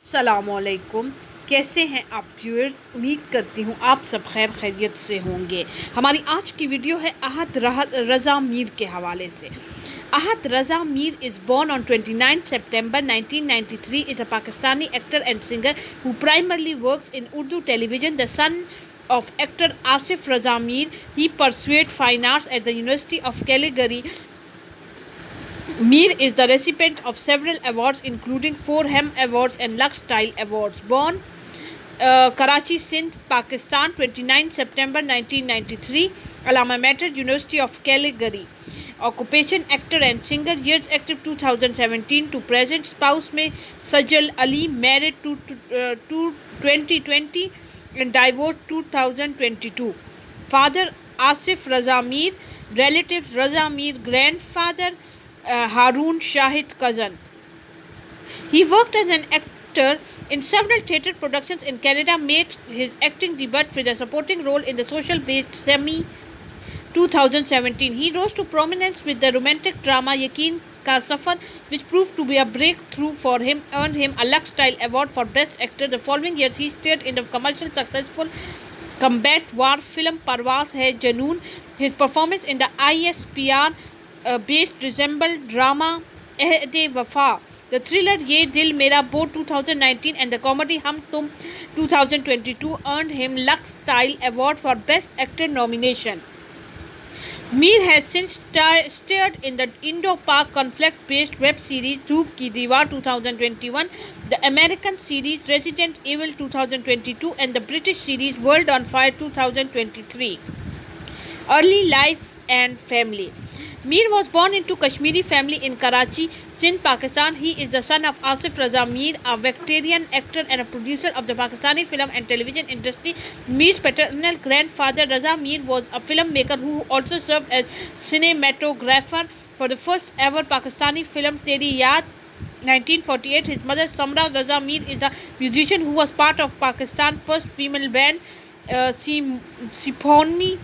अस्सलामुअलैकुम। कैसे हैं आप व्यूअर्स? उम्मीद करती हूँ आप सब खैर खैरियत से होंगे। हमारी आज की वीडियो है अहद रज़ा मीर के हवाले से। अहद रज़ा Mir is born on 29 September 1993 is a Pakistani actor and singer who primarily works in Urdu television. The son of actor Asif Raza Mir, he pursued fine arts at the University of Calgary. Mir is the recipient of several awards including 4 Hem Awards and Lux Style Awards. Born Karachi, Sindh, Pakistan, 29 September 1993. Alma Mater, University of Calgary. Occupation actor and singer. Years active 2017 to present. Spouse में Sajal Ali, married to 2020 and divorced 2022. Father Asif Raza Mir. Relatives Raza Mir, grandfather Haroon Shahid, cousin. He worked as an actor in several theatre productions in Canada, made his acting debut with a supporting role in the social-based Semi 2017. He rose to prominence with the romantic drama Yakeen Ka Safar, which proved to be a breakthrough for him, earned him a Lux Style Award for Best Actor. The following years, he starred in the commercial successful combat war film Parwaaz Hai Janoon. His performance in the ISPR based resembled drama Ehde Wafa, the thriller Ye Dil Mera Bo 2019 and the comedy Hum Tum 2022 earned him Lux Style Award for Best Actor nomination. Mir has since starred in the Indo-Pak conflict-based web series Dhoop Ki Diwar 2021, the American series Resident Evil 2022 and the British series World on Fire 2023. Early life and family. Mir was born into Kashmiri family in Karachi, Sindh, Pakistan. He is the son of Asif Raza Mir, a veteran actor and a producer of the Pakistani film and television industry. Mir's paternal grandfather Raza Mir was a filmmaker who also served as cinematographer for the first ever Pakistani film Teri Yaad 1948. His mother Samra Raza Mir is a musician who was part of Pakistan's first female band Symphony,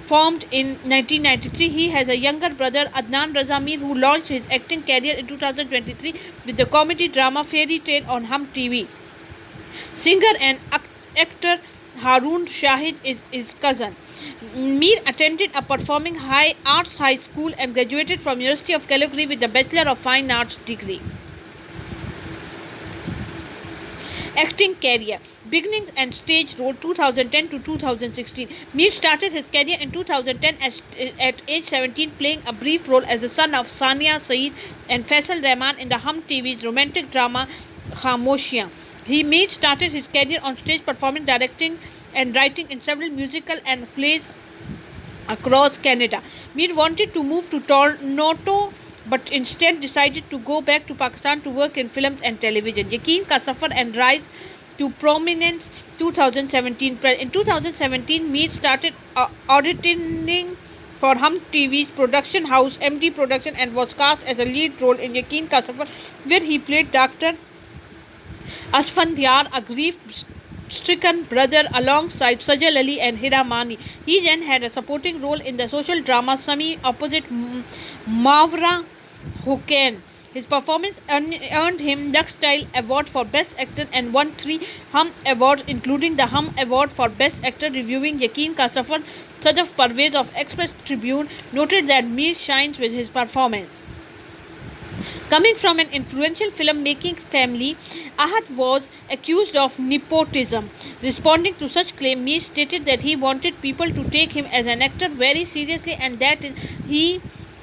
formed in 1993. He has a younger brother Adnan Raza Mir who launched his acting career in 2023 with the comedy drama Fairy Tale on Hum TV. Singer and actor Haroon Shahid is his cousin. Mir attended a performing arts high school and graduated from University of Calgary with a Bachelor of Fine Arts degree. Acting career. Beginnings and stage role 2010 to 2016. Mir started his career in 2010 at age 17, playing a brief role as the son of Sania Saeed and Faisal Rahman in the Hum TV's romantic drama Khamoshiyan. He started his career on stage, performing, directing and writing in several musical and plays across Canada. Mir wanted to move to Toronto but instead decided to go back to Pakistan to work in films and television. Yakeen Ka Safar and rise to prominence 2017. In 2017, Mir started auditioning for Hum TV's production house MD Production and was cast as a lead role in Yakeen Ka Safar, where he played Dr. Asfandyar, a grief-stricken brother alongside Sajal Ali and Hira Mani. He then had a supporting role in the social drama Sami opposite Mawra Hukkain. His performance earned him Lux Style Award for Best Actor and won 3 Hum Awards, including the Hum Award for Best Actor. Reviewing Yakeen Ka Safar, Sadaf Parvez of Express Tribune noted that Mir shines with his performance. Coming from an influential film-making family, Ahad was accused of nepotism. Responding to such claim, Mir stated that he wanted people to take him as an actor very seriously and that he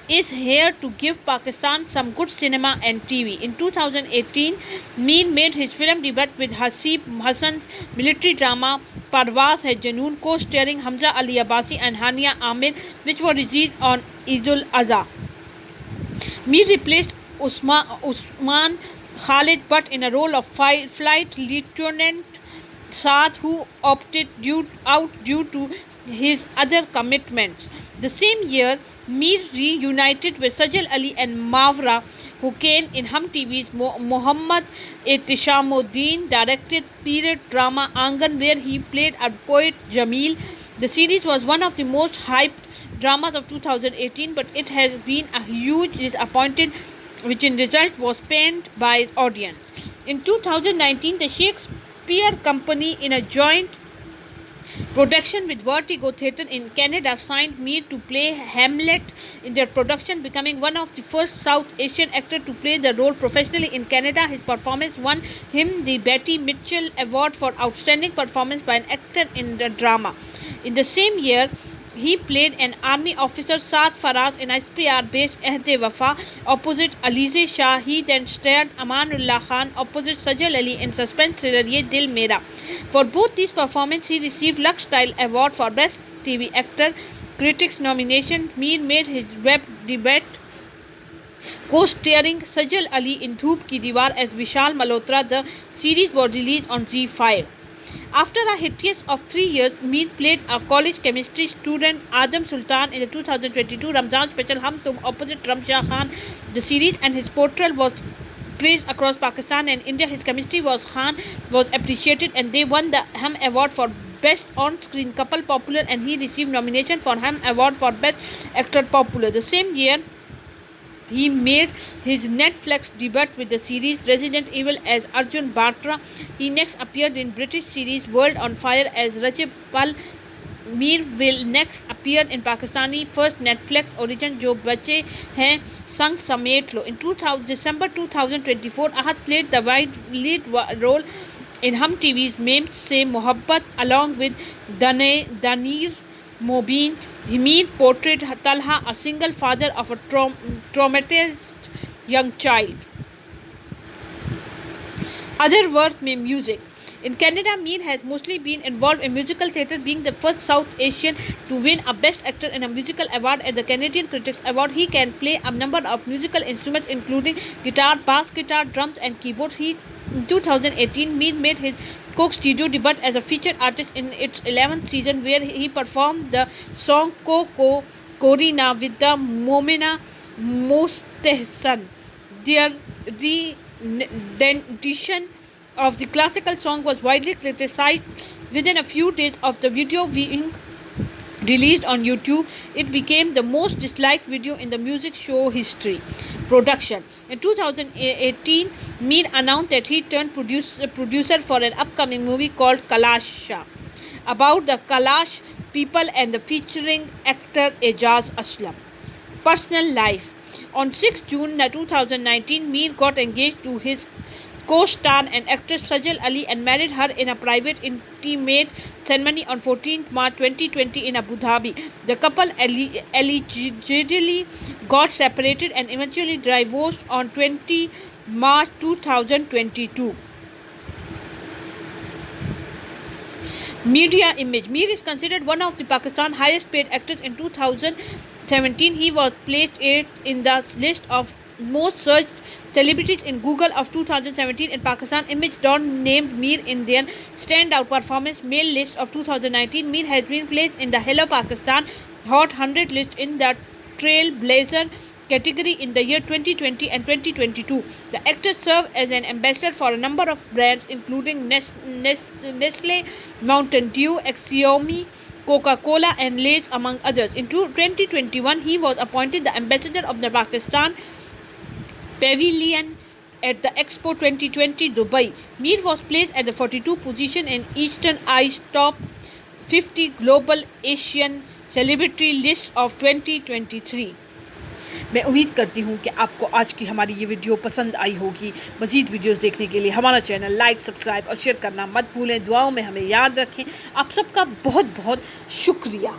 is here to give Pakistan some good cinema and TV. In 2018, Mir made his film debut with Hasib Hassan's military drama Parwaaz Hai Janoon, co-starring Hamza Ali Abbasi and Hania Amir, which was released on Eid al-Azha. Mir replaced Usman Khalid Butt in a role of Flight Lieutenant Saad, who opted due to his other commitments. The same year, Mir reunited with Sajal Ali and Mawra Hukkain in Hum TV's Muhammad Ehtishamuddin directed period drama Angan, where he played a poet Jamil. The series was one of the most hyped dramas of 2018, but it has been a huge disappointment, which in result was panned by audience. In 2019, the Shakespeare Company, in a joint production with Vertigo Theatre in Canada, signed Mir to play Hamlet in their production, becoming one of the first South Asian actors to play the role professionally in Canada. His performance won him the Betty Mitchell Award for Outstanding Performance by an Actor in the Drama. In the same year, he played an army officer, Saad Faraz, in ISPR-based Ahd-e-Wafa opposite Alize Shah. He then starred Amanullah Khan opposite Sajal Ali in suspense thriller Ye Dil Mera. For both these performances, he received Lux Style Award for Best TV Actor. Critics nomination. Mir made his web debut co-starring Sajal Ali in Dhoop Ki Diwar as Vishal Malhotra. The series was released on ZEE5. After a hiatus of 3 years, Mir played a college chemistry student Adam Sultan in the 2022 Ramzan special Hum Tum opposite Ramsha Khan. The series and his portrayal was praised across Pakistan and India. His chemistry was appreciated, and they won the Hum Award for Best On-Screen Couple Popular, and he received nomination for Hum Award for Best Actor Popular. The same year, he made his Netflix debut with the series Resident Evil as Arjun Batra. He next appeared in British series World on Fire as Rajapal. Mir will next appear in Pakistani first Netflix origin Jo Bache Hain Sang Samet Lo. In December 2024, Ahad played the lead role in Hum TV's Mem Se Mohabbat along with Danir Mobeen. Mir portrayed Talha, a single father of a traumatized young child. Other work में music. In Canada, Mir has mostly been involved in musical theatre, being the first South Asian to win a Best Actor in a Musical Award at the Canadian Critics Award. He can play a number of musical instruments including guitar, bass guitar, drums and keyboards. In 2018, Mir made his Coke studio debut as a featured artist in its 11th season, where he performed the song Ko Korina with the Momina Mostehsan. Their rendition of the classical song was widely criticized. Within a few days of the video being released on YouTube, it became the most disliked video in the music show history. Production. In 2018, Mir announced that he turned producer for an upcoming movie called Kalasha, about the Kalash people and the featuring actor Ejaz Aslam. Personal life. On 6 June 2019, Mir got engaged to his co-star and actress Sajal Ali and married her in a private intimate ceremony on 14th March 2020 in Abu Dhabi. The couple allegedly got separated and eventually divorced on 20 March 2022. Media image. Mir is considered one of the Pakistan's highest paid actors. In 2017, he was placed 8th in the list of most searched celebrities in Google of 2017 in Pakistan. Image.com named Mir in their standout performance male list of 2019. Mir has been placed in the Hello Pakistan Hot 100 list in the Trailblazer category in the year 2020 and 2022. The actor served as an ambassador for a number of brands including Nestle, Mountain Dew, Xiaomi, Coca-Cola and Lay's among others. In 2021, he was appointed the ambassador of the Pakistan Pavilion at the Expo 2020 Dubai. Mir was placed at the 42nd position in Eastern Eye's top 50 global Asian celebrity list of 2023. मैं उम्मीद करती हूँ कि आपको आज की हमारी ये वीडियो पसंद आई होगी। मज़ीद वीडियोस देखने के लिए हमारा चैनल लाइक, सब्सक्राइब और शेयर करना मत भूलें। दुआओं में हमें याद रखें। आप सबका बहुत बहुत शुक्रिया।